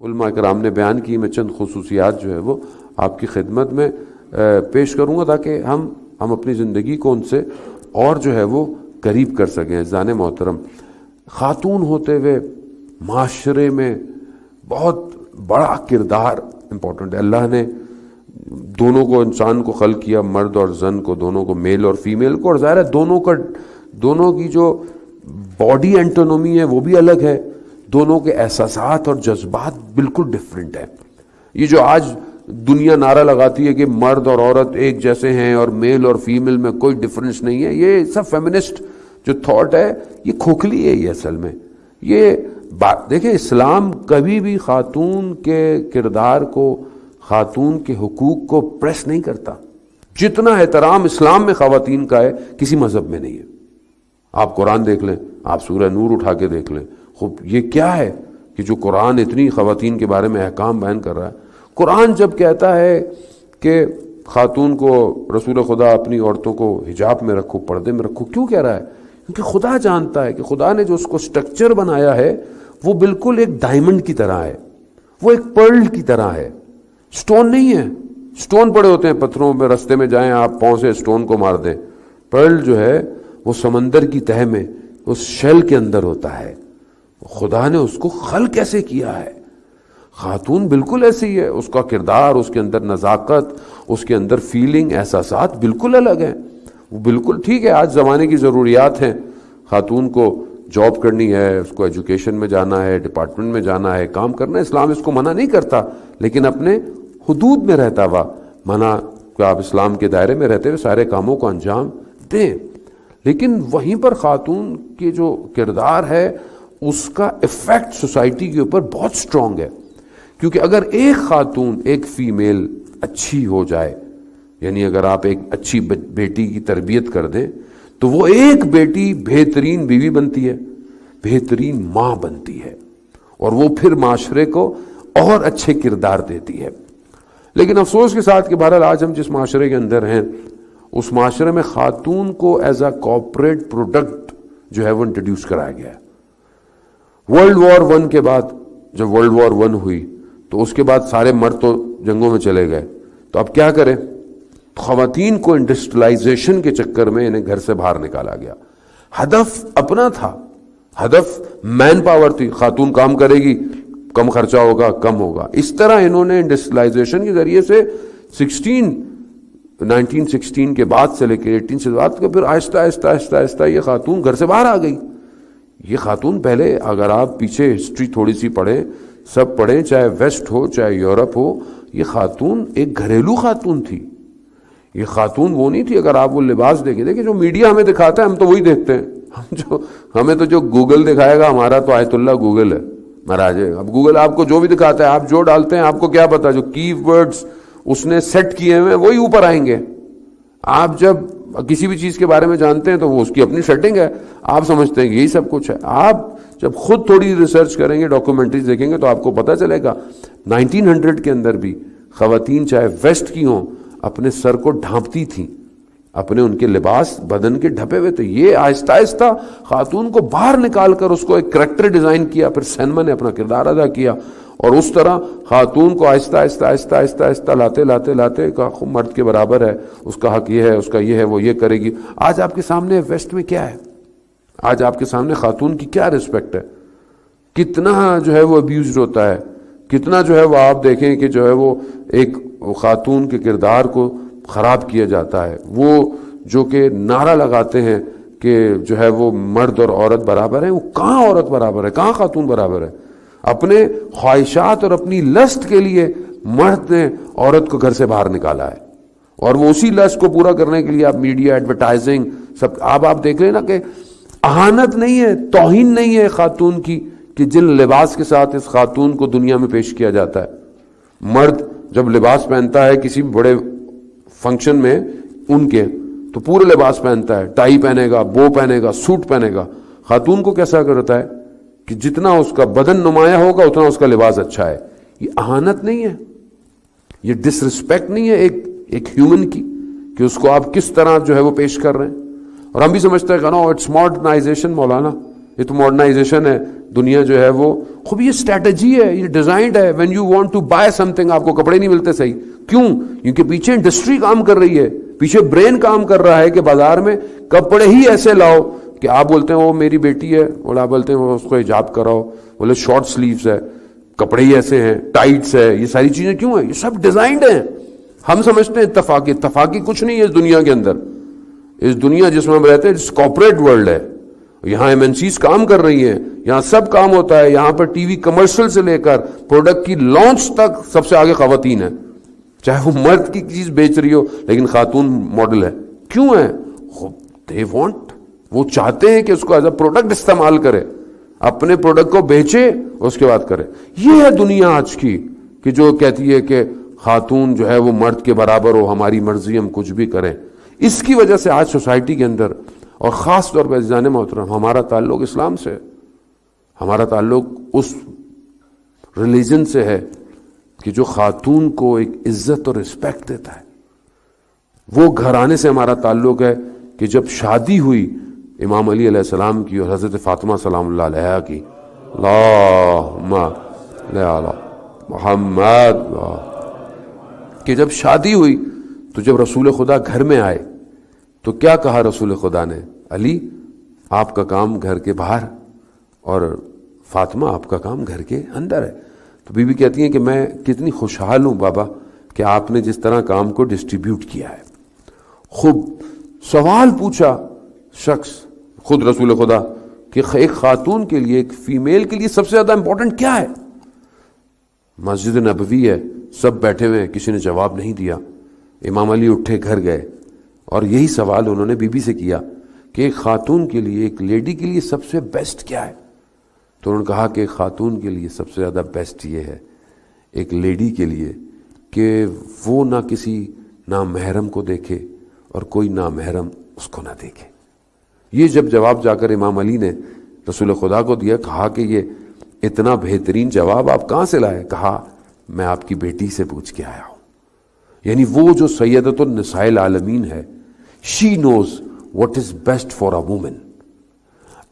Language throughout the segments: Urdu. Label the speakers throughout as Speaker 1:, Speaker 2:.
Speaker 1: علماء کرام نے بیان کی. میں چند خصوصیات جو ہے وہ آپ کی خدمت میں پیش کروں گا تاکہ ہم اپنی زندگی کو ان سے اور جو ہے وہ قریب کر سکیں. عزیزان محترم، خاتون ہوتے ہوئے معاشرے میں بہت بڑا کردار امپورٹنٹ ہے. اللہ نے دونوں کو، انسان کو خلق کیا، مرد اور زن کو، دونوں کو، میل اور فیمیل کو، اور ظاہر ہے دونوں کی جو باڈی انٹونومی ہے وہ بھی الگ ہے، دونوں کے احساسات اور جذبات بالکل ڈفرینٹ ہیں. یہ جو آج دنیا نعرہ لگاتی ہے کہ مرد اور عورت ایک جیسے ہیں اور میل اور فیمیل میں کوئی ڈفرینس نہیں ہے، یہ سب فیمنسٹ جو تھاٹ ہے یہ کھوکھلی ہے. یہ اصل میں یہ بات دیکھیں، اسلام کبھی بھی خاتون کے کردار کو، خاتون کے حقوق کو پریس نہیں کرتا. جتنا احترام اسلام میں خواتین کا ہے کسی مذہب میں نہیں ہے. آپ قرآن دیکھ لیں، آپ سورہ نور اٹھا کے دیکھ لیں. خوب یہ کیا ہے کہ جو قرآن اتنی خواتین کے بارے میں احکام بیان کر رہا ہے. قرآن جب کہتا ہے کہ خاتون کو، رسول خدا اپنی عورتوں کو حجاب میں رکھو، پردے میں رکھو، کیوں کہہ رہا ہے؟ کیونکہ خدا جانتا ہے کہ خدا نے جو اس کو سٹرکچر بنایا ہے وہ بالکل ایک ڈائمنڈ کی طرح ہے، وہ ایک پرل کی طرح ہے، سٹون نہیں ہے. سٹون پڑے ہوتے ہیں پتھروں میں، رستے میں جائیں آپ پاؤں سے سٹون کو مار دیں. پرل جو ہے وہ سمندر کی تہہ میں، اس شیل کے اندر ہوتا ہے. خدا نے اس کو خلق کیسے کیا ہے؟ خاتون بالکل ایسی ہی ہے، اس کا کردار، اس کے اندر نزاکت، اس کے اندر فیلنگ، احساسات بالکل الگ ہیں. وہ بالکل ٹھیک ہے، آج زمانے کی ضروریات ہیں، خاتون کو جاب کرنی ہے، اس کو ایجوکیشن میں جانا ہے، ڈپارٹمنٹ میں جانا ہے، کام کرنا ہے. اسلام اس کو منع نہیں کرتا، لیکن اپنے حدود میں رہتا ہوا منع کہ آپ اسلام کے دائرے میں رہتے ہوئے سارے کاموں کو انجام دیں. لیکن وہیں پر خاتون کے جو کردار ہے اس کا ایفیکٹ سوسائٹی کے اوپر بہت سٹرونگ ہے. کیونکہ اگر ایک خاتون، ایک فیمیل اچھی ہو جائے، یعنی اگر آپ ایک اچھی بیٹی کی تربیت کر دیں تو وہ ایک بیٹی بہترین بیوی بنتی ہے، بہترین ماں بنتی ہے، اور وہ پھر معاشرے کو اور اچھے کردار دیتی ہے. لیکن افسوس کے ساتھ کہ بہرحال آج ہم جس معاشرے کے اندر ہیں اس معاشرے میں خاتون کو ایز اے کارپوریٹ پروڈکٹ جو ہے وہ انٹروڈیوس کرایا گیا ہے. ورلڈ وار 1 کے بعد، جب ورلڈ وار 1 ہوئی تو اس کے بعد سارے مرد تو جنگوں میں چلے گئے، تو اب کیا کریں؟ خواتین کو انڈسٹریلائزیشن کے چکر میں انہیں گھر سے باہر نکالا گیا. ہدف اپنا تھا، ہدف مین پاور تھی، خاتون کام کرے گی، کم خرچہ ہوگا، کم ہوگا. اس طرح انہوں نے انڈسٹریلائزیشن کے ذریعے سے 1916 کے بعد سے لے کے 18 سے بعد کے پھر آہستہ آہستہ آہستہ آہستہ یہ خاتون گھر سے باہر آ گئی. یہ خاتون پہلے، اگر آپ پیچھے ہسٹری تھوڑی سی پڑھیں، سب پڑھیں، چاہے ویسٹ ہو چاہے یورپ ہو، یہ خاتون ایک گھریلو خاتون تھی. یہ خاتون وہ نہیں تھی. اگر آپ وہ لباس دیکھیں جو میڈیا ہمیں دکھاتا ہے ہم تو وہی دیکھتے ہیں. ہمیں تو جو گوگل دکھائے گا، ہمارا تو آیت اللہ گوگل ہے مہاراج. اب گوگل آپ کو جو بھی دکھاتا ہے آپ جو ڈالتے ہیں، آپ کو کیا پتا، جو کی ورڈز اس نے سیٹ کیے ہوئے وہی اوپر آئیں گے. آپ جب کسی بھی چیز کے بارے میں جانتے ہیں تو وہ اس کی اپنی سیٹنگ ہے، آپ سمجھتے ہیں کہ یہی سب کچھ ہے. آپ جب خود تھوڑی ریسرچ کریں گے، ڈاکومنٹریز دیکھیں گے تو آپ کو پتہ چلے گا 1900 کے اندر بھی خواتین چاہے ویسٹ کی ہوں اپنے سر کو ڈھانپتی تھیں، اپنے ان کے لباس بدن کے ڈھپے ہوئے تھے. یہ آہستہ آہستہ خاتون کو باہر نکال کر اس کو ایک کریکٹر ڈیزائن کیا، پھر سینما نے اپنا کردار ادا کیا، اور اس طرح خاتون کو آہستہ آہستہ آہستہ آہستہ آہستہ لاتے لاتے لاتے مرد کے برابر ہے، اس کا حق یہ ہے، اس کا یہ ہے، وہ یہ کرے گی. آج آپ کے سامنے ویسٹ میں کیا ہے؟ آج آپ کے سامنے خاتون کی کیا رسپیکٹ ہے؟ کتنا جو ہے وہ ابیوزڈ ہوتا ہے، کتنا جو ہے وہ آپ دیکھیں کہ جو ہے وہ ایک خاتون کے کردار کو خراب کیا جاتا ہے. وہ جو کہ نعرہ لگاتے ہیں کہ جو ہے وہ مرد اور عورت برابر ہیں، وہ کہاں عورت برابر ہے، کہاں خاتون برابر ہے؟ اپنے خواہشات اور اپنی لسٹ کے لیے مرد نے عورت کو گھر سے باہر نکالا ہے، اور وہ اسی لسٹ کو پورا کرنے کے لیے آپ میڈیا، ایڈورٹائزنگ سب آپ دیکھ لیں نا کہ اہانت نہیں ہے، توہین نہیں ہے خاتون کی کہ جن لباس کے ساتھ اس خاتون کو دنیا میں پیش کیا جاتا ہے. مرد جب لباس پہنتا ہے کسی بڑے فنکشن میں ان کے، تو پورے لباس پہنتا ہے، ٹائی پہنے گا، بو پہنے گا، سوٹ پہنے گا. خاتون کو کیسا کرتا ہے کہ جتنا اس کا بدن نمایاں ہوگا اتنا اس کا لباس اچھا ہے. یہ اہانت نہیں ہے، یہ ڈس رسپیکٹ نہیں ہے ایک ہیومن کی کہ اس کو آپ کس طرح جو ہے وہ پیش کر رہے ہیں. اور ہم بھی سمجھتے ہیں کہ نو اٹس ماڈرنائزیشن. مولانا یہ تو ماڈرنائزیشن ہے. دنیا جو ہے وہ خوب یہ اسٹریٹجی ہے, یہ ڈیزائنڈ ہے. When you want to buy سم تھنگ, آپ کو کپڑے نہیں ملتے صحیح, کیوں؟ کیونکہ پیچھے انڈسٹری کام کر رہی ہے, پیچھے برین کام کر رہا ہے کہ بازار میں کپڑے ہی ایسے لاؤ کہ آپ بولتے ہیں وہ میری بیٹی ہے, اور آپ بولتے ہیں وہ اس کو حجاب کراؤ, بولے شارٹ سلیوز ہے, کپڑے ہی ایسے ہیں, ٹائٹس ہے, یہ ساری چیزیں کیوں ہیں؟ یہ سب ڈیزائنڈ ہیں. ہم سمجھتے ہیں اتفاقی کچھ نہیں ہے اس دنیا کے اندر. اس دنیا جس میں ہم رہتے ہیں کارپوریٹ ورلڈ ہے. یہاں ایمنسیز کام کر رہی ہیں, یہاں سب کام ہوتا ہے. یہاں پر ٹی وی کمرشل سے لے کر پروڈکٹ کی لانچ تک سب سے آگے خواتین ہیں, چاہے وہ مرد کی چیز بیچ رہی ہو لیکن خاتون ماڈل ہے. کیوں ہے؟ دے وانٹ, وہ چاہتے ہیں کہ اس کو ایز اے پروڈکٹ استعمال کرے, اپنے پروڈکٹ کو بیچے اس کے بعد کرے. یہ ہے دنیا آج کی کہ جو کہتی ہے کہ خاتون جو ہے وہ مرد کے برابر ہو, ہماری مرضی, ہم کچھ بھی کریں. اس کی وجہ سے آج سوسائٹی کے اندر اور خاص طور پر عزیزان محترم ہمارا تعلق اسلام سے ہے, ہمارا تعلق اس ریلیجن سے ہے کہ جو خاتون کو ایک عزت اور رسپیکٹ دیتا ہے. وہ گھرانے سے ہمارا تعلق ہے کہ جب شادی ہوئی امام علی علیہ السلام کی اور حضرت فاطمہ سلام اللہ علیہا کی, اللہم صلی علی محمد, کہ جب شادی ہوئی تو جب رسول خدا گھر میں آئے تو کیا کہا رسول خدا نے؟ علی آپ کا کام گھر کے باہر اور فاطمہ آپ کا کام گھر کے اندر ہے. تو بی بی کہتی ہیں کہ میں کتنی خوشحال ہوں بابا کہ آپ نے جس طرح کام کو ڈسٹریبیوٹ کیا ہے. خوب سوال پوچھا شخص خود رسول خدا کہ ایک خاتون کے لیے, ایک فیمیل کے لیے سب سے زیادہ امپورٹنٹ کیا ہے؟ مسجد نبوی ہے, سب بیٹھے ہوئے, کسی نے جواب نہیں دیا. امام علی اٹھے, گھر گئے اور یہی سوال انہوں نے بی بی سے کیا کہ ایک خاتون کے لیے, ایک لیڈی کے لیے سب سے بیسٹ کیا ہے؟ تو انہوں نے کہا کہ ایک خاتون کے لیے سب سے زیادہ بیسٹ یہ ہے, ایک لیڈی کے لیے, کہ وہ نہ کسی نامحرم کو دیکھے اور کوئی نامحرم اس کو نہ دیکھے. یہ جب جواب جا کر امام علی نے رسول خدا کو دیا, کہا کہ یہ اتنا بہترین جواب آپ کہاں سے لائے؟ کہا میں آپ کی بیٹی سے پوچھ کے آیا ہوں. یعنی وہ جو سیدۃ النساء العالمین ہے, she knows what is best for a woman.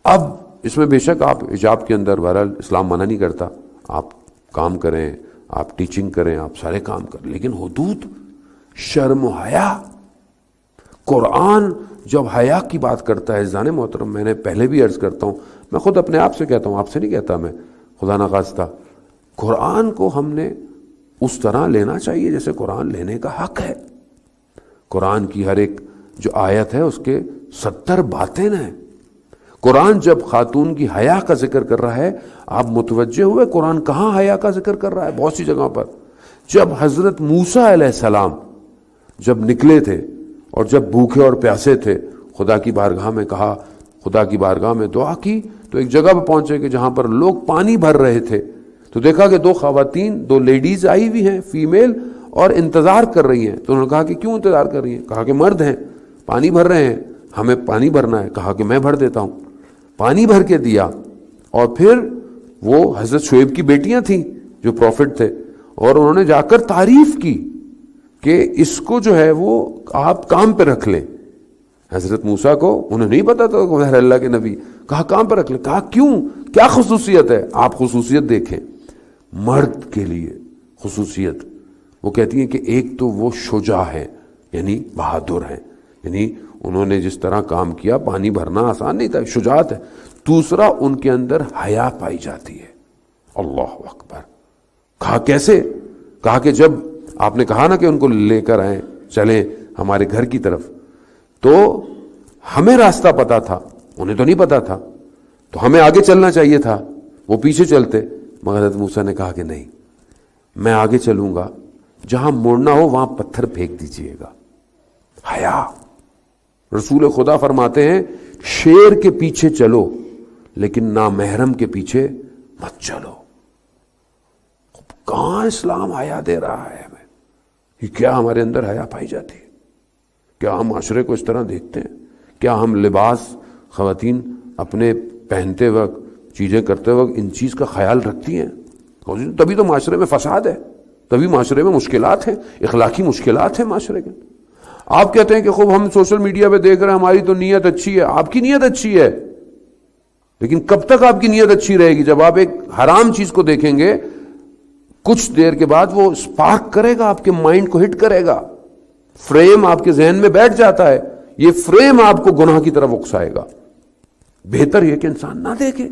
Speaker 1: اب اس میں بے شک آپ حجاب کے اندر بہرحال اسلام منع نہیں کرتا, آپ کام کریں, آپ ٹیچنگ کریں, آپ سارے کام کریں, لیکن حدود, شرم و حیا. قرآن جب حیا کی بات کرتا ہے عزیزان محترم, میں نے پہلے بھی عرض کرتا ہوں, میں خود اپنے آپ سے کہتا ہوں, آپ سے نہیں کہتا میں, خدا نخواستہ, قرآن کو ہم نے اس طرح لینا چاہیے جیسے قرآن لینے کا حق ہے. قرآن کی ہر ایک جو آیت ہے اس کے 70 باتیں ہیں. قرآن جب خاتون کی حیا کا ذکر کر رہا ہے, آپ متوجہ ہوئے قرآن کہاں حیا کا ذکر کر رہا ہے؟ بہت سی جگہوں پر. جب حضرت موسیٰ علیہ السلام جب نکلے تھے اور جب بھوکے اور پیاسے تھے, خدا کی بارگاہ میں کہا, خدا کی بارگاہ میں دعا کی, تو ایک جگہ پہ پہنچے کہ جہاں پر لوگ پانی بھر رہے تھے, تو دیکھا کہ 2 خواتین, 2 لیڈیز آئی ہوئی ہیں فیمیل, اور انتظار کر رہی ہیں. تو انہوں نے کہا کہ کیوں انتظار کر رہی ہیں؟ کہا کہ مرد ہیں, پانی بھر رہے ہیں, ہمیں پانی بھرنا ہے. کہا کہ میں بھر دیتا ہوں. پانی بھر کے دیا, اور پھر وہ حضرت شعیب کی بیٹیاں تھیں جو پروفٹ تھے, اور انہوں نے جا کر تعریف کی کہ اس کو جو ہے وہ آپ کام پہ رکھ لیں. حضرت موسیٰ کو انہیں نہیں پتا تھا کہ اللہ کے نبی, کہا کام پہ رکھ لیں. کہا کیوں, کیا خصوصیت ہے؟ آپ خصوصیت دیکھیں, مرد کے لیے خصوصیت, وہ کہتی ہیں کہ ایک تو وہ شجاع ہے, یعنی بہادر ہیں, یعنی انہوں نے جس طرح کام کیا, پانی بھرنا آسان نہیں تھا, شجاعت ہے. دوسرا ان کے اندر حیا پائی جاتی ہے. اللہ اکبر. کہا کیسے؟ کہا کہ جب آپ نے کہا نا کہ ان کو لے کر آئیں, چلیں ہمارے گھر کی طرف, تو ہمیں راستہ پتا تھا, انہیں تو نہیں پتا تھا, تو ہمیں آگے چلنا چاہیے تھا, وہ پیچھے چلتے. مگر حضرت موسیٰ نے کہا کہ نہیں, میں آگے چلوں گا, جہاں مڑنا ہو وہاں پتھر پھینک دیجئے گا. حیا. رسول خدا فرماتے ہیں شیر کے پیچھے چلو لیکن نامحرم کے پیچھے مت چلو. کہاں اسلام حیا دے رہا ہے ہمیں؟ یہ کیا ہمارے اندر حیا پائی جاتی ہے؟ کیا ہم معاشرے کو اس طرح دیکھتے ہیں؟ کیا ہم لباس خواتین اپنے پہنتے وقت, چیزیں کرتے وقت ان چیز کا خیال رکھتی ہیں؟ تبھی تو معاشرے میں فساد ہے, تبھی معاشرے میں مشکلات ہیں, اخلاقی مشکلات ہیں معاشرے کے. آپ کہتے ہیں کہ خوب ہم سوشل میڈیا پہ دیکھ رہے ہیں, ہماری تو نیت اچھی ہے. آپ کی نیت اچھی ہے, لیکن کب تک آپ کی نیت اچھی رہے گی؟ جب آپ ایک حرام چیز کو دیکھیں گے کچھ دیر کے بعد وہ سپارک کرے گا، آپ کے مائنڈ کو ہٹ کرے گا، فریم آپ کے ذہن میں بیٹھ جاتا ہے، یہ فریم آپ کو گناہ کی طرف اکسائے گا۔ بہتر یہ کہ انسان نہ دیکھے۔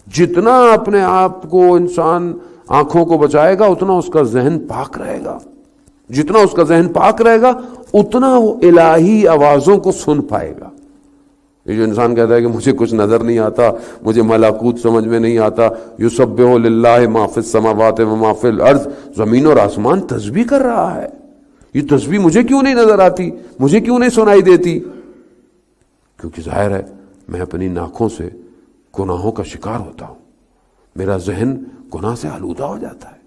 Speaker 1: جتنا اپنے آپ کو انسان آنکھوں کو بچائے گا اتنا اس کا ذہن پاک رہے گا، جتنا اس کا ذہن پاک رہے گا اتنا وہ الہی آوازوں کو سن پائے گا۔ یہ جو انسان کہتا ہے کہ مجھے کچھ نظر نہیں آتا، مجھے ملکوت سمجھ میں نہیں آتا، یسبح للہ ما فی السماوات و ما فی الارض، زمین اور آسمان تسبیح کر رہا ہے، یہ تسبیح مجھے کیوں نہیں نظر آتی، مجھے کیوں نہیں سنائی دیتی؟ کیونکہ ظاہر ہے میں اپنی ناکھوں سے گناہوں کا شکار ہوتا ہوں، میرا ذہن گناہ سے آلودہ ہو جاتا ہے۔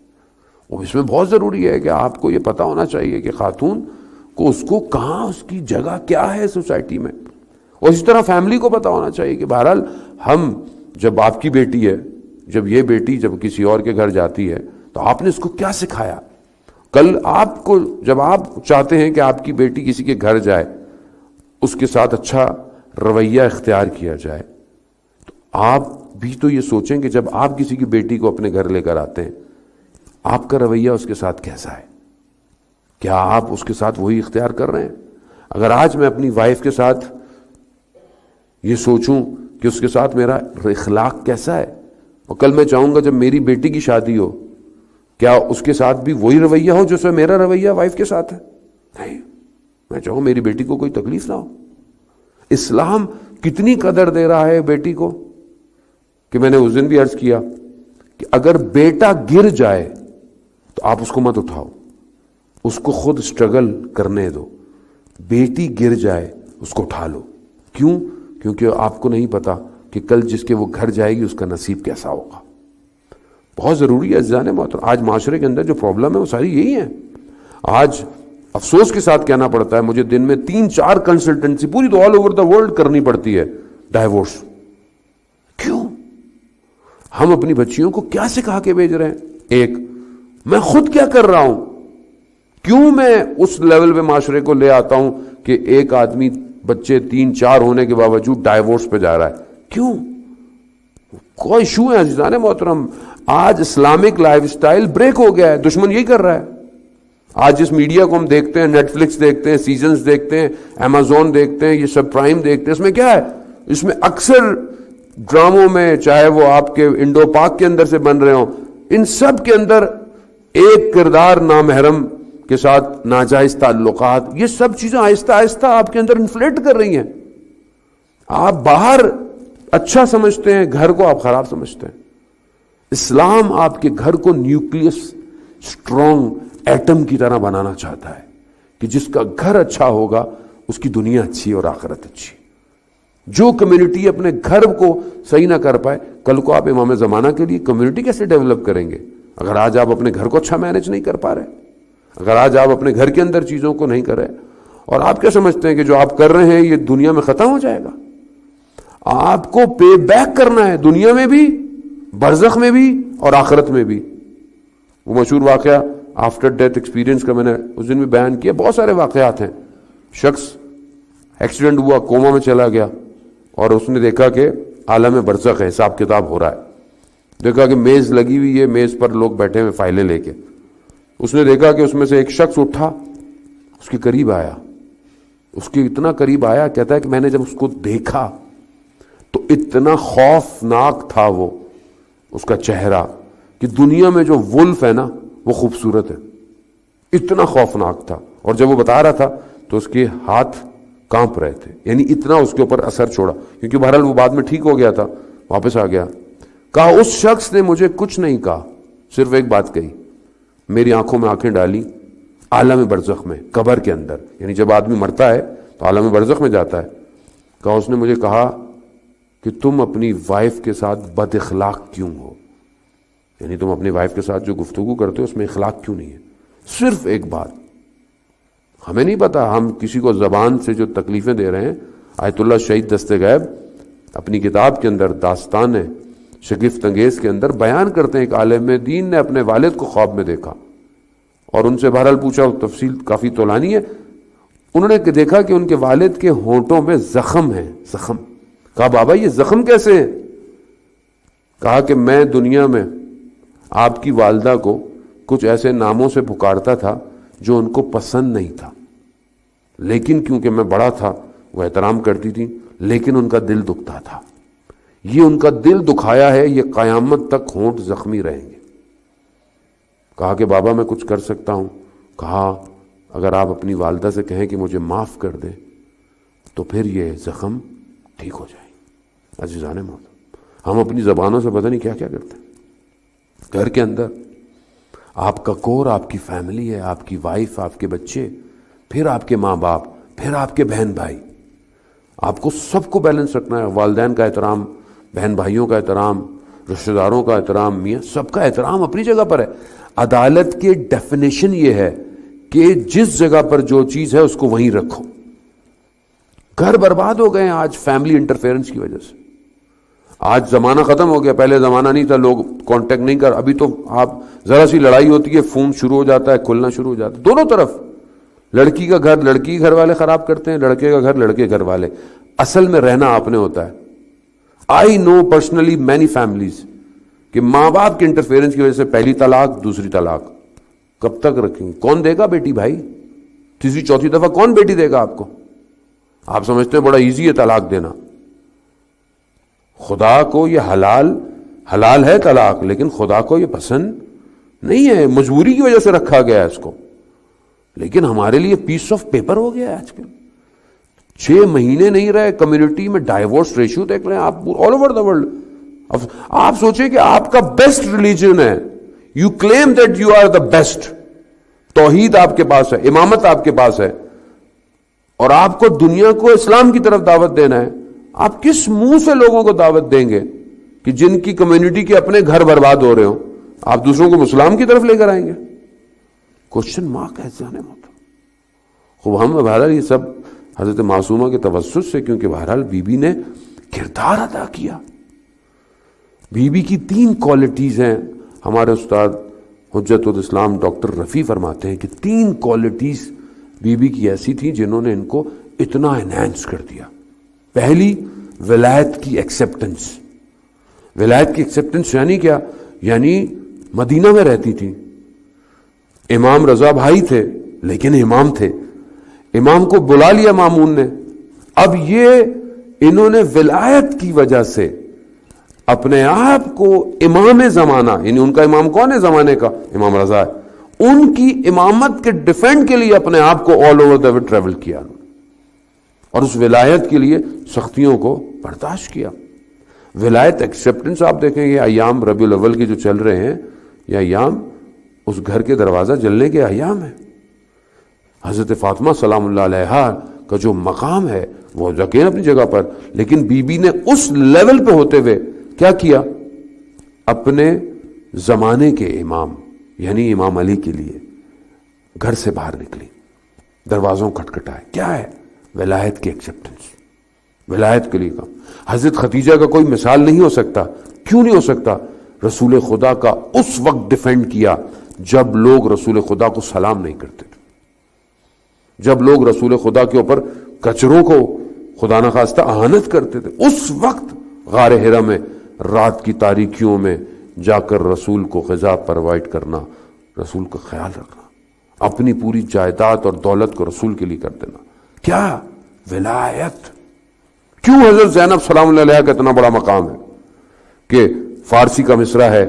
Speaker 1: اور اس میں بہت ضروری ہے کہ آپ کو یہ پتا ہونا چاہیے کہ خاتون کو اس کو کہاں اس کی جگہ کیا ہے سوسائٹی میں، اور اسی طرح فیملی کو پتا ہونا چاہیے کہ بہرحال ہم، جب آپ کی بیٹی ہے، جب یہ بیٹی جب کسی اور کے گھر جاتی ہے تو آپ نے اس کو کیا سکھایا؟ کل آپ کو جب آپ چاہتے ہیں کہ آپ کی بیٹی کسی کے گھر جائے، اس کے ساتھ اچھا رویہ اختیار کیا جائے، تو آپ بھی تو یہ سوچیں کہ جب آپ کسی کی بیٹی کو اپنے گھر لے کر آتے ہیں آپ کا رویہ اس کے ساتھ کیسا ہے؟ کیا آپ اس کے ساتھ وہی اختیار کر رہے ہیں؟ اگر آج میں اپنی وائف کے ساتھ یہ سوچوں کہ اس کے ساتھ میرا اخلاق کیسا ہے، اور کل میں چاہوں گا جب میری بیٹی کی شادی ہو کیا اس کے ساتھ بھی وہی رویہ ہو جو میرا رویہ وائف کے ساتھ ہے؟ نہیں، میں چاہوں میری بیٹی کو کوئی تکلیف نہ ہو۔ اسلام کتنی قدر دے رہا ہے بیٹی کو کہ میں نے اس دن بھی عرض کیا کہ اگر بیٹا گر جائے تو آپ اس کو مت اٹھاؤ، اس کو خود سٹرگل کرنے دو، بیٹی گر جائے اس کو اٹھا لو۔ کیوں؟ کیونکہ آپ کو نہیں پتا کہ کل جس کے وہ گھر جائے گی اس کا نصیب کیسا ہوگا۔ بہت ضروری ہے عزیزان محترم۔ آج معاشرے کے اندر جو پرابلم ہے وہ ساری یہی ہے۔ آج افسوس کے ساتھ کہنا پڑتا ہے مجھے دن میں 3-4 کنسلٹنسی پوری تو آل اوور دا ورلڈ کرنی پڑتی ہے، ڈائیورس۔ کیوں؟ ہم اپنی بچیوں کو کیا سکھا کے بھیج رہے ہیں؟ ایک میں خود کیا کر رہا ہوں؟ کیوں میں اس لیول پہ معاشرے کو لے آتا ہوں کہ ایک آدمی بچے 3-4 ہونے کے باوجود ڈائیورس پہ جا رہا ہے؟ کیوں؟ کوئی ایشو ہے عزیزان محترم۔ آج اسلامک لائف سٹائل بریک ہو گیا ہے، دشمن یہی کر رہا ہے۔ آج جس میڈیا کو ہم دیکھتے ہیں، نیٹ فلکس دیکھتے ہیں، سیزنز دیکھتے ہیں، ایمیزون دیکھتے ہیں، یہ سب پرائم دیکھتے ہیں، اس میں کیا ہے؟ اس میں اکثر ڈراموں میں، چاہے وہ آپ کے انڈو پاک کے اندر سے بن رہے ہوں، ان سب کے اندر ایک کردار نامحرم کے ساتھ ناجائز تعلقات، یہ سب چیزیں آہستہ آہستہ آپ کے اندر انفلیٹ کر رہی ہیں۔ آپ باہر اچھا سمجھتے ہیں، گھر کو آپ خراب سمجھتے ہیں۔ اسلام آپ کے گھر کو نیوکلیس اسٹرانگ ایٹم کی طرح بنانا چاہتا ہے کہ جس کا گھر اچھا ہوگا اس کی دنیا اچھی اور آخرت اچھی۔ جو کمیونٹی اپنے گھر کو صحیح نہ کر پائے، کل کو آپ امام زمانہ کے لیے کمیونٹی کیسے ڈیولپ کریں گے؟ اگر آج آپ اپنے گھر کو اچھا مینج نہیں کر پا رہے، اگر آج آپ اپنے گھر کے اندر چیزوں کو نہیں کر رہے، اور آپ کیا سمجھتے ہیں کہ جو آپ کر رہے ہیں یہ دنیا میں ختم ہو جائے گا؟ آپ کو پے بیک کرنا ہے، دنیا میں بھی، برزخ میں بھی اور آخرت میں بھی۔ وہ مشہور واقعہ آفٹر ڈیتھ ایکسپیرینس کا میں نے اس دن بھی بیان کیا۔ بہت سارے واقعات ہیں۔ شخص ایکسیڈنٹ ہوا، کوما میں چلا گیا، اور اس نے دیکھا کہ عالم برزخ ہے، حساب کتاب ہو رہا ہے۔ دیکھا کہ میز لگی ہوئی ہے، میز پر لوگ بیٹھے ہوئے فائلیں لے کے۔ اس نے دیکھا کہ اس میں سے ایک شخص اٹھا، اس کے قریب آیا، اس کے اتنا قریب آیا، کہتا ہے کہ میں نے جب اس کو دیکھا تو اتنا خوفناک تھا وہ اس کا چہرہ کہ دنیا میں جو ولف ہے نا وہ خوبصورت ہے، اتنا خوفناک تھا۔ اور جب وہ بتا رہا تھا تو اس کے ہاتھ کانپ رہے تھے، یعنی اتنا اس کے اوپر اثر چھوڑا، کیونکہ بہرحال وہ بعد میں ٹھیک ہو گیا تھا، واپس آ گیا۔ کہا اس شخص نے مجھے کچھ نہیں کہا، صرف ایک بات کہی، میری آنکھوں میں آنکھیں ڈالی، عالم برزخ میں، قبر کے اندر، یعنی جب آدمی مرتا ہے تو عالم برزخ میں جاتا ہے۔ کہا اس نے مجھے کہا کہ تم اپنی وائف کے ساتھ بد اخلاق کیوں ہو، یعنی تم اپنی وائف کے ساتھ جو گفتگو کرتے ہو اس میں اخلاق کیوں نہیں ہے؟ صرف ایک بات۔ ہمیں نہیں پتا ہم کسی کو زبان سے جو تکلیفیں دے رہے ہیں۔ آیت اللہ شہید دست غیب اپنی کتاب کے اندر داستان شگفت انگیز کے اندر بیان کرتے ہیں، ایک عالم دین نے اپنے والد کو خواب میں دیکھا اور ان سے بہرحال پوچھا، تفصیل کافی طولانی ہے۔ انہوں نے دیکھا کہ ان کے والد کے ہونٹوں میں زخم ہیں، زخم۔ کہا بابا یہ زخم کیسے ہیں؟ کہا کہ میں دنیا میں آپ کی والدہ کو کچھ ایسے ناموں سے پکارتا تھا جو ان کو پسند نہیں تھا، لیکن کیونکہ میں بڑا تھا وہ احترام کرتی تھی، لیکن ان کا دل دکھتا تھا. یہ ان کا دل دکھایا ہے، یہ قیامت تک ہونٹ زخمی رہیں گے. کہا کہ بابا میں کچھ کر سکتا ہوں. کہا اگر آپ اپنی والدہ سے کہیں کہ مجھے معاف کر دیں تو پھر یہ زخم ٹھیک ہو جائیں. عزیزان محترم، ہم اپنی زبانوں سے پتہ نہیں کیا کیا کرتے ہیں. گھر کے اندر آپ کا کور آپ کی فیملی ہے، آپ کی وائف، آپ کے بچے، پھر آپ کے ماں باپ، پھر آپ کے بہن بھائی. آپ کو سب کو بیلنس رکھنا ہے. والدین کا احترام، بہن بھائیوں کا احترام، رشتہ داروں کا احترام، میاں سب کا احترام اپنی جگہ پر ہے. عدالت کی ڈیفینیشن یہ ہے کہ جس جگہ پر جو چیز ہے اس کو وہیں رکھو. گھر برباد ہو گئے ہیں آج فیملی انٹرفیئرنس کی وجہ سے. آج زمانہ ختم ہو گیا. پہلے زمانہ نہیں تھا، لوگ کانٹیکٹ نہیں کر. ابھی تو آپ ذرا سی لڑائی ہوتی ہے فون شروع ہو جاتا ہے، کھلنا شروع ہو جاتا ہے. دونوں طرف، لڑکی کا گھر لڑکی کے گھر والے خراب کرتے ہیں، لڑکے کا گھر لڑکے گھر والے. اصل میں رہنا آپ نے ہوتا ہے. آئی نو پرسنلی مینی فیملیز کہ ماں باپ کے انٹرفیئرنس کی وجہ سے پہلی طلاق، دوسری طلاق. کب تک رکھیں گے؟ کون دے گا بیٹی بھائی؟ تیسری چوتھی دفعہ کون بیٹی دے گا آپ کو؟ آپ سمجھتے ہیں بڑا ایزی ہے طلاق دینا. خدا کو یہ حلال ہے طلاق، لیکن خدا کو یہ پسند نہیں ہے. مجبوری کی وجہ سے رکھا گیا ہے اس کو، لیکن ہمارے لیے پیس آف پیپر ہو گیا ہے آج کل. 6 مہینے نہیں رہے، کمیونٹی میں ڈائیورس ریشیو دیکھ رہے ہیں آپ آل اوور دا ورلڈ. آپ سوچیں کہ آپ کا بیسٹ ریلیجن ہے، you claim that you are the best. توحید آپ کے پاس ہے، امامت آپ کے پاس ہے، اور آپ کو دنیا کو اسلام کی طرف دعوت دینا ہے. آپ کس منہ سے لوگوں کو دعوت دیں گے کہ جن کی کمیونٹی کے اپنے گھر برباد ہو رہے ہوں، آپ دوسروں کو اسلام کی طرف لے کر آئیں گے؟ کوشچن مارک ہے جانے مت. خوب ہم بہرحال یہ سب حضرت معصومہ کے توسط سے، کیونکہ بہرحال بی بی نے کردار ادا کیا. بی بی کی 3 کوالٹیز ہیں. ہمارے استاد حجت الاسلام ڈاکٹر رفیع فرماتے ہیں کہ 3 کوالٹیز بی بی کی ایسی تھیں جنہوں نے ان کو اتنا انہینس کر دیا. پہلی، ولایت کی ایکسیپٹنس. ولایت کی ایکسیپٹنس یعنی کیا؟ یعنی مدینہ میں رہتی تھی، امام رضا بھائی تھے لیکن امام تھے، امام کو بلا لیا مامون نے. اب یہ انہوں نے ولایت کی وجہ سے اپنے آپ کو امام زمانہ، یعنی ان کا امام کون ہے زمانے کا؟ امام رضا ہے. ان کی امامت کے ڈیفینڈ کے لیے اپنے آپ کو all over the world travel کیا، اور اس ولایت کے لیے سختیوں کو برداشت کیا. ولایت ایکسیپٹنس آپ دیکھیں یہ ایام ربیع الاول کے جو چل رہے ہیں، یہ ایام اس گھر کے دروازہ جلنے کے ایام ہیں. حضرت فاطمہ سلام اللہ علیہا کا جو مقام ہے وہ یقین اپنی جگہ پر، لیکن بی بی نے اس لیول پہ ہوتے ہوئے کیا کیا؟ اپنے زمانے کے امام یعنی امام علی کے لیے گھر سے باہر نکلی، دروازوں کھٹکھٹائے. کیا ہے؟ ولایت کی ایکسیپٹنس. ولایت کے لیے کام. حضرت خدیجہ کا کوئی مثال نہیں ہو سکتا. کیوں نہیں ہو سکتا؟ رسول خدا کا اس وقت ڈیفینڈ کیا جب لوگ رسول خدا کو سلام نہیں کرتے تھے، جب لوگ رسول خدا کے اوپر کچروں کو خدا نخواستہ اہانت کرتے تھے. اس وقت غار حرا میں رات کی تاریکیوں میں جا کر رسول کو غذا پرووائڈ کرنا، رسول کا خیال رکھنا، اپنی پوری جائیداد اور دولت کو رسول کے لیے کر دینا. کیا؟ ولایت. کیوں حضرت زینب سلام اللہ علیہ کا اتنا بڑا مقام ہے کہ فارسی کا مصرع ہے،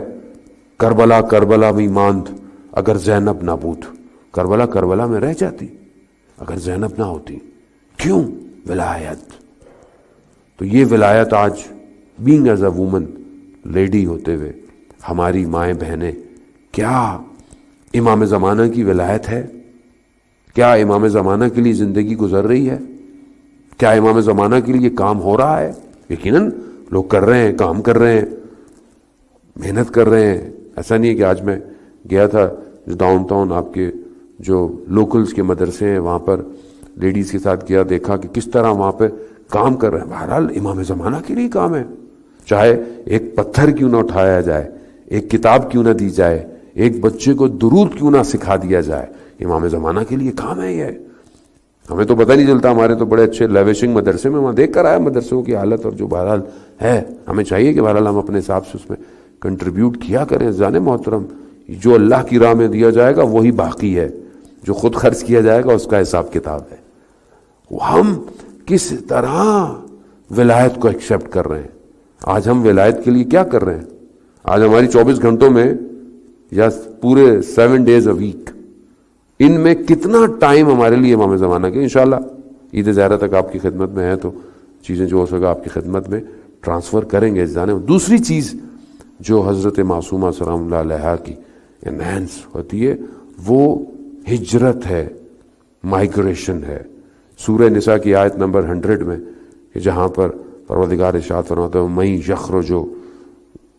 Speaker 1: کربلا کربلا میں ماند اگر زینب نہ بود. کربلا کربلا میں رہ جاتی اگر زینب نہ ہوتی. کیوں؟ ولایت. تو یہ ولایت آج being as a woman, lady ہوتے ہوئے ہماری مائیں بہنیں، کیا امام زمانہ کی ولایت ہے؟ کیا امام زمانہ کے لیے زندگی گزر رہی ہے؟ کیا امام زمانہ کے لیے کام ہو رہا ہے؟ یقیناً لوگ کر رہے ہیں، کام کر رہے ہیں، محنت کر رہے ہیں. ایسا نہیں ہے کہ آج میں گیا تھا ڈاؤن ٹاؤن، آپ کے جو لوکلز کے مدرسے ہیں وہاں پر لیڈیز کے ساتھ گیا، دیکھا کہ کس طرح وہاں پہ کام کر رہے ہیں. بہرحال امام زمانہ کے لیے کام ہے. چاہے ایک پتھر کیوں نہ اٹھایا جائے، ایک کتاب کیوں نہ دی جائے، ایک بچے کو درود کیوں نہ سکھا دیا جائے، امام زمانہ کے لیے کام ہے یہ. ہمیں تو پتہ نہیں چلتا, ہمارے تو بڑے اچھے لیوشنگ مدرسے میں, وہاں دیکھ کر آیا مدرسوں کی حالت, اور جو بہرحال ہے ہمیں چاہیے کہ بہرحال ہم اپنے حساب سے اس میں کنٹریبیوٹ کیا کریں. زان محترم, جو اللہ کی راہ میں دیا جائے گا وہی باقی ہے, جو خود خرچ کیا جائے گا اس کا حساب کتاب ہے. ہم کس طرح ولایت کو ایکسیپٹ کر رہے ہیں. آج ہم ولایت کے لیے کیا کر رہے ہیں؟ آج ہماری 24 گھنٹوں میں یا پورے 7 days a week, ان میں کتنا ٹائم ہمارے لیے امام زمانہ کے. انشاءاللہ عید زہرہ تک آپ کی خدمت میں ہے تو چیزیں جو ہو سکا آپ کی خدمت میں ٹرانسفر کریں گے. دوسری چیز جو حضرت معصومہ سلام اللہ علیہا کی انہینس ہوتی ہے وہ ہجرت ہے, مائگریشن ہے. سورہ نساء کی آیت نمبر 100 میں کہ جہاں پر پروردگار ارشاد فرماتا ہے میں یخرج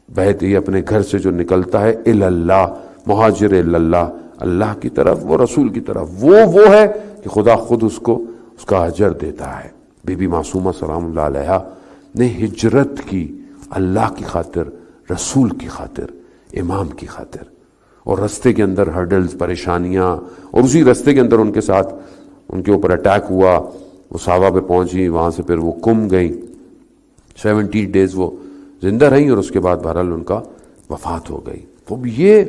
Speaker 1: بیت, یہ اپنے گھر سے جو نکلتا ہے اللہ, مہاجر اللہ, اللہ کی طرف, وہ رسول کی طرف, وہ ہے کہ خدا خود اس کو اس کا اجر دیتا ہے. بی بی معصومہ سلام اللہ علیہا نے ہجرت کی اللہ کی خاطر, رسول کی خاطر, امام کی خاطر. اور رستے کے اندر ہرڈلز, پریشانیاں, اور اسی رستے کے اندر ان کے ساتھ ان کے اوپر اٹیک ہوا, وہ صحابہ پہ پہنچی, وہاں سے پھر وہ کم گئیں, 70 days وہ زندہ رہیں, اور اس کے بعد بہرحال ان کا وفات ہو گئی. تو یہ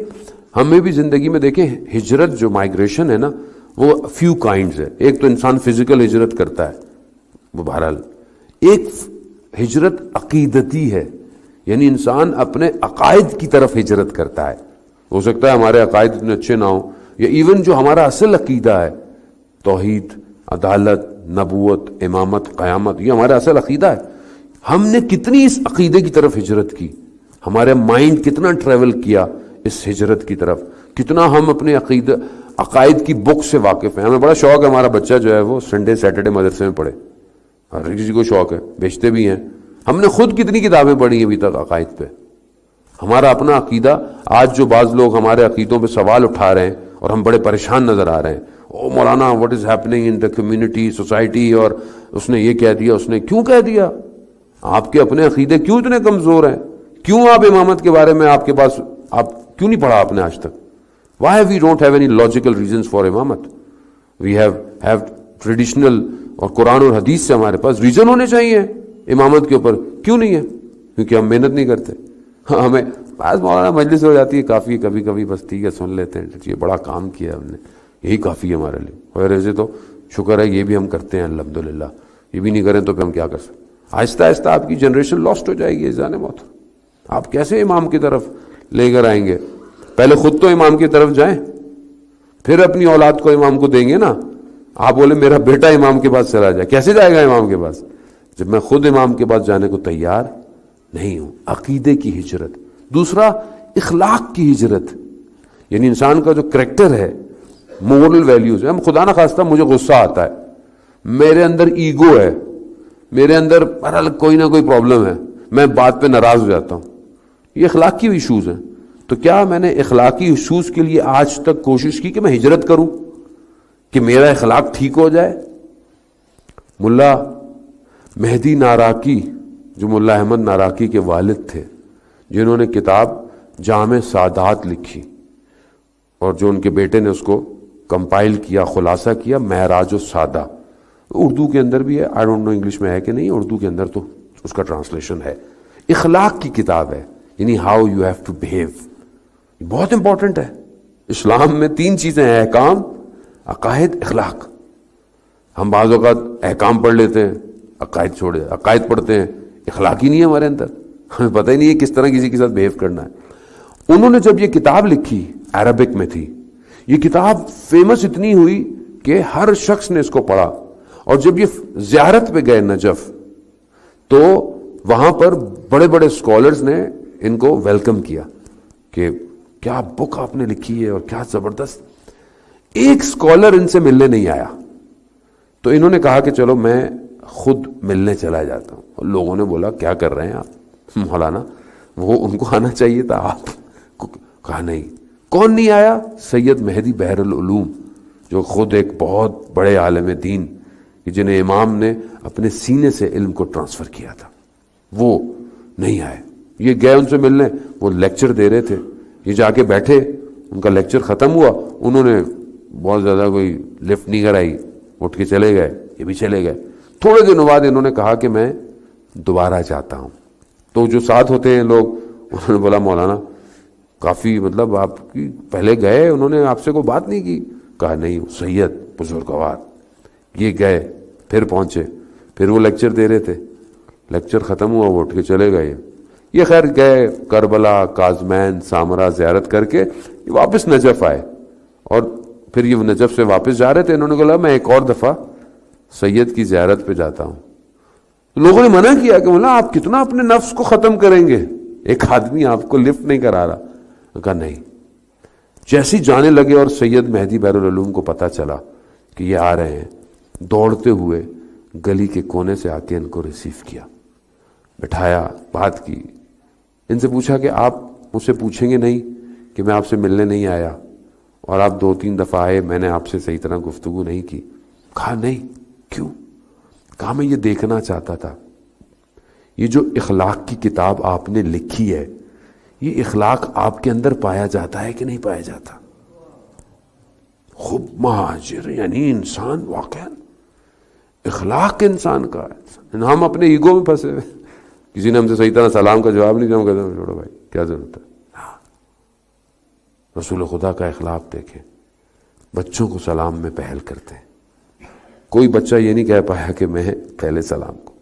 Speaker 1: ہمیں بھی زندگی میں دیکھیں ہجرت جو مائگریشن ہے نا وہ فیو کائنڈز ہے. ایک تو انسان فزیکل ہجرت کرتا ہے, وہ بہرحال. ایک ہجرت عقیدتی ہے, یعنی انسان اپنے عقائد کی طرف ہجرت کرتا ہے. ہو سکتا ہے ہمارے عقائد اتنے اچھے نہ ہوں, یا ایون جو ہمارا اصل عقیدہ ہے توحید, عدالت, نبوت, امامت, قیامت, یہ ہمارا اصل عقیدہ ہے. ہم نے کتنی اس عقیدے کی طرف ہجرت کی, ہمارا مائنڈ کتنا ٹریول کیا اس ہجرت کی طرف, کتنا ہم اپنے عقائد کی بک سے واقف ہیں. ہمیں بڑا شوق ہے ہمارا بچہ جو ہے وہ سنڈے سیٹرڈے مدرسے میں پڑھے, ہر کسی کو شوق ہے, بیچتے بھی ہیں. ہم نے خود کتنی کتابیں پڑھی ہیں ابھی تک عقائد پہ. ہمارا اپنا عقیدہ, آج جو بعض لوگ ہمارے عقیدوں پہ سوال اٹھا رہے ہیں اور ہم بڑے پریشان نظر آ رہے ہیں, او مولانا what is happening in the community, society, اور اس نے یہ کہہ دیا, اس نے کیوں کہہ دیا. آپ کے اپنے عقیدے کیوں اتنے کمزور ہیں؟ کیوں آپ امامت کے بارے میں آپ کے پاس, آپ کیوں نہیں پڑھا آپ نے آج تک؟ Why we don't have any logical reasons for امامت. We have traditional اور قرآن اور حدیث سے ہمارے پاس ریزن ہونے چاہیے امامت کے اوپر, کیوں نہیں ہے؟ کیونکہ ہم محنت نہیں کرتے. ہمیں بعض مولانا مجلس ہو جاتی ہے کافی, کبھی کبھی بس ٹھیک ہے سن لیتے ہیں, یہ بڑا کام کیا ہے ہم نے, یہی کافی ہے ہمارے لیے. اور ایسے تو شکر ہے یہ بھی ہم کرتے ہیں الحمدللہ, یہ بھی نہیں کریں تو پھر ہم کیا کر سکتے. آہستہ آہستہ آپ کی جنریشن لاسٹ ہو جائے گی. جانے موت, آپ کیسے امام کی طرف لے کر آئیں گے؟ پہلے خود تو امام کی طرف جائیں, پھر اپنی اولاد کو امام کو دیں گے نا. آپ بولے میرا بیٹا امام کے پاس چلا جائے, کیسے جائے گا امام کے پاس جب میں خود امام کے پاس جانے کو تیار نہیں ہوں؟ عقیدے کی ہجرت. دوسرا اخلاق کی ہجرت, یعنی انسان کا جو کریکٹر ہے, مورل ویلیوز ہے. خدا نہ خواستہ مجھے غصہ آتا ہے, میرے اندر ایگو ہے, میرے اندر کوئی نہ کوئی پرابلم ہے, میں بات پہ ناراض ہو جاتا ہوں. یہ اخلاقی ایشوز ہیں. تو کیا میں نے اخلاقی ایشوز کے لیے آج تک کوشش کی کہ میں ہجرت کروں کہ میرا اخلاق ٹھیک ہو جائے؟ ملا مہدی ناراکی, جو ملا احمد ناراکی کے والد تھے, جنہوں نے کتاب جامع سعادات لکھی, اور جو ان کے بیٹے نے اس کو کمپائل کیا, خلاصہ کیا, معراج السادہ. اردو کے اندر بھی ہے, آئی ڈونٹ نو انگلش میں ہے کہ نہیں, اردو کے اندر تو اس کا ٹرانسلیشن ہے. اخلاق کی کتاب ہے, یعنی how you have to behave. بہت امپورٹنٹ ہے. اسلام میں 3 چیزیں ہیں, احکام, عقائد, اخلاق. ہم بعض اوقات احکام پڑھ لیتے ہیں, عقائد چھوڑے, عقائد پڑھتے ہیں, اخلاق ہی نہیں ہے ہمارے اندر, ہمیں پتہ ہی نہیں ہے کس طرح کسی کے ساتھ بہیو کرنا ہے. انہوں نے جب یہ کتاب لکھی, عربک میں تھی, یہ کتاب فیمس اتنی ہوئی کہ ہر شخص نے اس کو پڑھا. اور جب یہ زیارت پہ گئے نجف, تو وہاں پر بڑے بڑے اسکالرز نے ان کو ویلکم کیا کہ کیا بک آپ نے لکھی ہے اور کیا زبردست. ایک اسکالر ان سے ملنے نہیں آیا, تو انہوں نے کہا کہ چلو میں خود ملنے چلا جاتا ہوں. اور لوگوں نے بولا کیا کر رہے ہیں آپ مولانا, وہ ان کو آنا چاہیے تھا, آپ کو کہا نہیں. کون نہیں آیا؟ سید مہدی بحر العلوم, جو خود ایک بہت بڑے عالم دین, جنہیں امام نے اپنے سینے سے علم کو ٹرانسفر کیا تھا, وہ نہیں آئے. یہ گئے ان سے ملنے, وہ لیکچر دے رہے تھے, یہ جا کے بیٹھے, ان کا لیکچر ختم ہوا, انہوں نے بہت زیادہ کوئی لفٹ نہیں کرائی, اٹھ کے چلے گئے، یہ بھی چلے گئے. تھوڑے دنوں بعد انہوں نے کہا کہ میں دوبارہ چاہتا ہوں. تو جو ساتھ ہوتے ہیں لوگ، انہوں نے بولا مولانا کافی مطلب آپ کی پہلے گئے، انہوں نے آپ سے کوئی بات نہیں کی؟ کہا نہیں، سید بزرگوار یہ گئے، پھر پہنچے، پھر وہ لیکچر دے رہے تھے، لیکچر ختم ہوا، وہ اٹھ کے چلے گئے. یہ خیر گئے کربلا، کاظمین، سامرا زیارت کر کے یہ واپس نجف آئے، اور پھر یہ نجف سے واپس جا رہے تھے. انہوں نے کہا میں ایک اور دفعہ سید کی زیارت پہ جاتا ہوں. لوگوں نے منع کیا کہ مولا آپ کتنا اپنے نفس کو ختم کریں گے، ایک آدمی آپ کو لفٹ نہیں کرا رہا. کہا نہیں. جیسی جانے لگے اور سید مہدی بحرالعلوم کو پتہ چلا کہ یہ آ رہے ہیں، دوڑتے ہوئے گلی کے کونے سے آ کے ان کو ریسیو کیا، بٹھایا، بات کی. ان سے پوچھا کہ آپ مجھ سے پوچھیں گے نہیں کہ میں آپ سے ملنے نہیں آیا، اور آپ 2-3 دفعہ آئے، میں نے آپ سے صحیح طرح گفتگو نہیں کی؟ کہا نہیں. کیوں؟ کہا میں یہ دیکھنا چاہتا تھا یہ جو اخلاق کی کتاب آپ نے لکھی ہے، یہ اخلاق آپ کے اندر پایا جاتا ہے کہ نہیں پایا جاتا؟ خود مہاجر یعنی انسان واقعا اخلاق انسان کا ہے. ہم اپنے ایگو میں پھنسے ہوئے، کسی نے ہم سے صحیح طرح سلام کا جواب نہیں دیا، ہم کہتے ہیں چھوڑو بھائی کیا ضرورت ہے. رسول خدا کا اخلاق دیکھیں، بچوں کو سلام میں پہل کرتے ہیں. کوئی بچہ یہ نہیں کہہ پایا کہ میں پہلے سلام کو،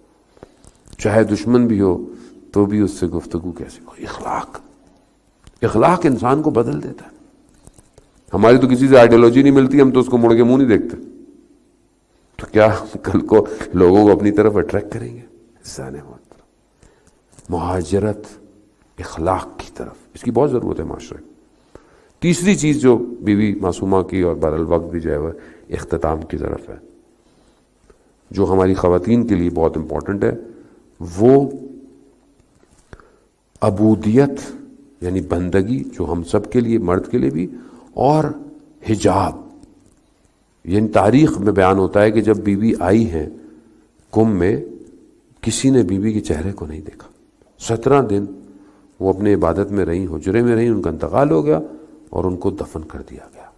Speaker 1: چاہے دشمن بھی ہو تو بھی اس سے گفتگو کیسے ہو. اخلاق انسان کو بدل دیتا ہے. ہماری تو کسی سے آئیڈیالوجی نہیں ملتی، ہم تو اس کو مڑ کے منہ نہیں دیکھتے، تو کیا کل کو لوگوں کو اپنی طرف اٹریکٹ کریں گے؟ مہاجرت اخلاق کی طرف، اس کی بہت ضرورت ہے معاشرے. تیسری چیز جو بیوی معصومہ کی، اور بہرالوقت بھی جو ہے وہ اختتام کی طرف ہے، جو ہماری خواتین کے لیے بہت امپورٹنٹ ہے، وہ عبودیت یعنی بندگی، جو ہم سب کے لیے، مرد کے لیے بھی، اور حجاب. یعنی تاریخ میں بیان ہوتا ہے کہ جب بیوی آئی ہیں کم میں، کسی نے بیوی کے چہرے کو نہیں دیکھا. 17 دن وہ اپنے عبادت میں رہیں، حجرے میں رہیں، ان کا انتقال ہو گیا اور ان کو دفن کر دیا گیا.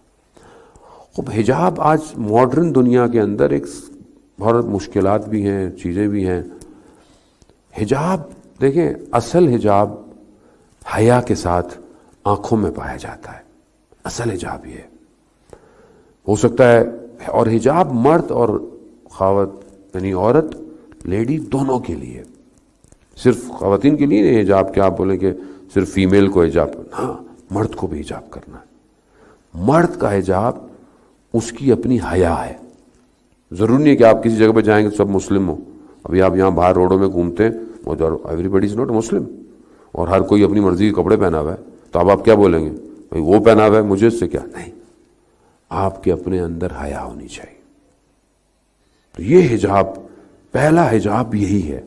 Speaker 1: خب حجاب آج ماڈرن دنیا کے اندر ایک بہت مشکلات بھی ہیں، چیزیں بھی ہیں. حجاب دیکھیں، اصل حجاب حیا کے ساتھ آنکھوں میں پایا جاتا ہے، اصل حجاب یہ ہو سکتا ہے. اور حجاب مرد اور خاوت یعنی عورت، لیڈی، دونوں کے لیے، صرف خواتین کے لیے نہیں حجاب. کیا آپ بولیں کہ صرف فیمیل کو حجاب؟ ہاں، مرد کو بھی حجاب کرنا ہے. مرد کا حجاب اس کی اپنی حیا ہے. ضروری نہیں ہے کہ آپ کسی جگہ پہ جائیں گے سب مسلم ہوں. ابھی آپ یہاں باہر روڈوں میں گھومتے ہیں، every body is not Muslim, اور ہر کوئی اپنی مرضی کے کپڑے پہنا ہوا ہے، تو اب آپ کیا بولیں گے؟ بھائی وہ پہنا ہوا ہے، مجھے اس سے کیا؟ نہیں، آپ کے اپنے اندر حیا ہونی چاہیے. تو یہ حجاب، پہلا حجاب یہی ہے.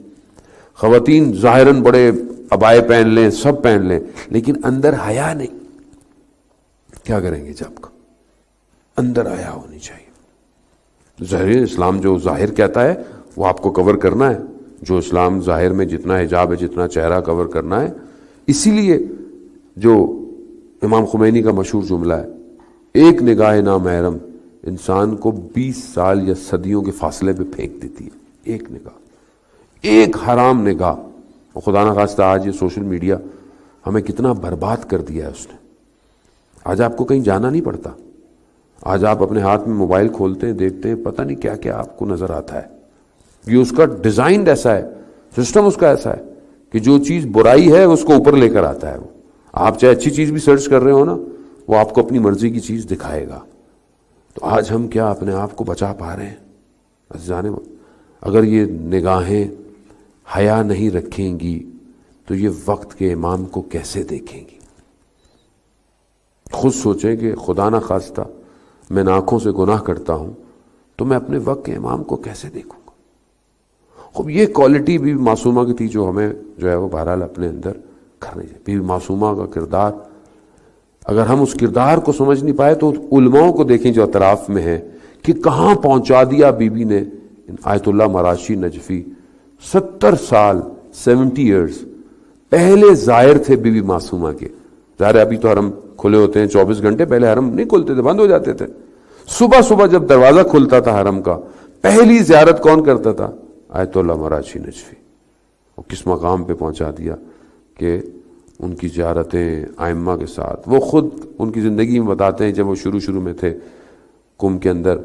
Speaker 1: خواتین ظاہراً بڑے عبائے پہن لیں، سب پہن لیں، لیکن اندر حیا نہیں. کیا کریں گے جب کا؟ اندر حیا ہونی چاہیے. ظاہر اسلام جو ظاہر کہتا ہے وہ آپ کو کور کرنا ہے. جو اسلام ظاہر میں جتنا حجاب ہے، جتنا چہرہ کور کرنا ہے. اسی لیے جو امام خمینی کا مشہور جملہ ہے، ایک نگاہ نامحرم انسان کو 20 سال یا صدیوں کے فاصلے پہ پھینک دیتی ہے. ایک نگاہ، ایک حرام نگاہ. اور خدا نخواستہ آج یہ سوشل میڈیا ہمیں کتنا برباد کر دیا ہے اس نے. آج آپ کو کہیں جانا نہیں پڑتا. آج آپ اپنے ہاتھ میں موبائل کھولتے ہیں، دیکھتے ہیں، پتہ نہیں کیا کیا آپ کو نظر آتا ہے. یہ اس کا ڈیزائنڈ ایسا ہے، سسٹم اس کا ایسا ہے کہ جو چیز برائی ہے اس کو اوپر لے کر آتا ہے. وہ آپ چاہے اچھی چیز بھی سرچ کر رہے ہو نا، وہ آپ کو اپنی مرضی کی چیز دکھائے گا. تو آج ہم کیا اپنے آپ کو بچا پا رہے ہیں؟ عزیزان، اگر یہ نگاہیں حیا نہیں رکھیں گی تو یہ وقت کے امام کو کیسے دیکھیں گی؟ خود سوچیں کہ خدا نہ خواستہ میں آنکھوں سے گناہ کرتا ہوں تو میں اپنے وقت کے امام کو کیسے دیکھوں گا؟ خوب یہ کوالٹی بھی معصومہ کی تھی جو ہمیں جو ہے وہ بہرحال اپنے اندر کرنی چاہیے. بیوی معصومہ کا کردار، اگر ہم اس کردار کو سمجھ نہیں پائے تو علماء کو دیکھیں جو اطراف میں ہیں کہ کہاں پہنچا دیا بیوی نے. آیت اللہ مراشی نجفی 70 سال 70 ایئرز پہلے زائر تھے بیوی معصومہ کے. ظاہر ابھی تو حرم کھلے ہوتے ہیں 24 گھنٹے، پہلے حرم نہیں کھلتے تھے، بند ہو جاتے تھے. صبح صبح جب دروازہ کھلتا تھا حرم کا، پہلی زیارت کون کرتا تھا؟ آیت اللہ مراچی نجفی. وہ کس مقام پہ پہنچا دیا کہ ان کی زیارتیں ائمہ کے ساتھ. وہ خود ان کی زندگی میں بتاتے ہیں جب وہ شروع میں تھے کنبھ کے اندر،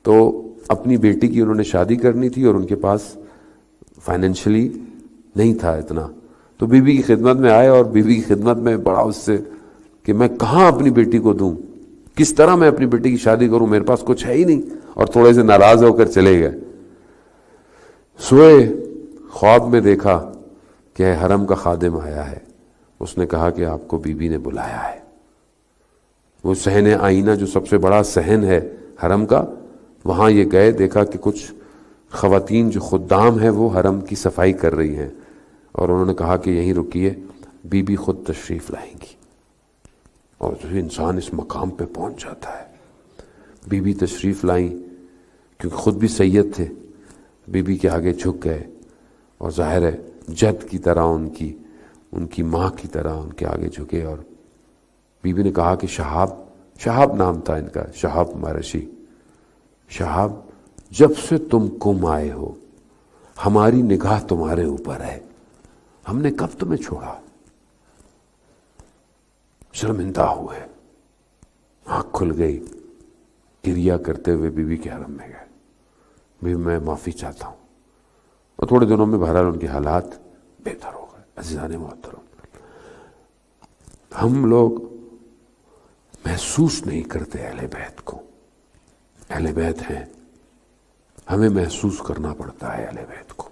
Speaker 1: تو اپنی بیٹی کی انہوں نے شادی کرنی تھی اور ان کے پاس فائنینشلی نہیں تھا اتنا، تو بی بی کی خدمت میں آئے اور بی بی کی خدمت میں بڑا اس سے کہ میں کہاں اپنی بیٹی کو دوں، کس طرح میں اپنی بیٹی کی شادی کروں، میرے پاس کچھ ہے ہی نہیں، اور تھوڑے سے ناراض ہو کر چلے گئے. سوئے، خواب میں دیکھا کہ حرم کا خادم آیا ہے. اس نے کہا کہ آپ کو بی بی نے بلایا ہے. وہ صحن آئینہ جو سب سے بڑا صحن ہے حرم کا، وہاں یہ گئے، دیکھا کہ کچھ خواتین جو خدام ہیں وہ حرم کی صفائی کر رہی ہیں، اور انہوں نے کہا کہ یہیں رکیے، بی بی خود تشریف لائیں گی. اور جو انسان اس مقام پہ پہنچ جاتا ہے، بی بی تشریف لائیں، کیونکہ خود بھی سید تھے، بی بی کے آگے جھک گئے، اور ظاہر ہے جد کی طرح ان کی ماں کی طرح ان کے آگے جھکے. اور بی بی نے کہا کہ شہاب نام تھا ان کا، شہاب مرشی، شہاب جب سے تم کم آئے ہو ہماری نگاہ تمہارے اوپر ہے، ہم نے کب تمہیں چھوڑا. شرمندہ ہوئے، آنکھ کھل گئی، گریہ کرتے ہوئے بی بی کے حرم میں گئے. بی میں معافی چاہتا ہوں. اور تھوڑے دنوں میں بہرحال ان کے حالات بہتر ہو گئے. عزیزان محترم، ہم لوگ محسوس نہیں کرتے اہل بیت کو. اہل بیت ہیں، ہمیں محسوس کرنا پڑتا ہے اہل بیت کو.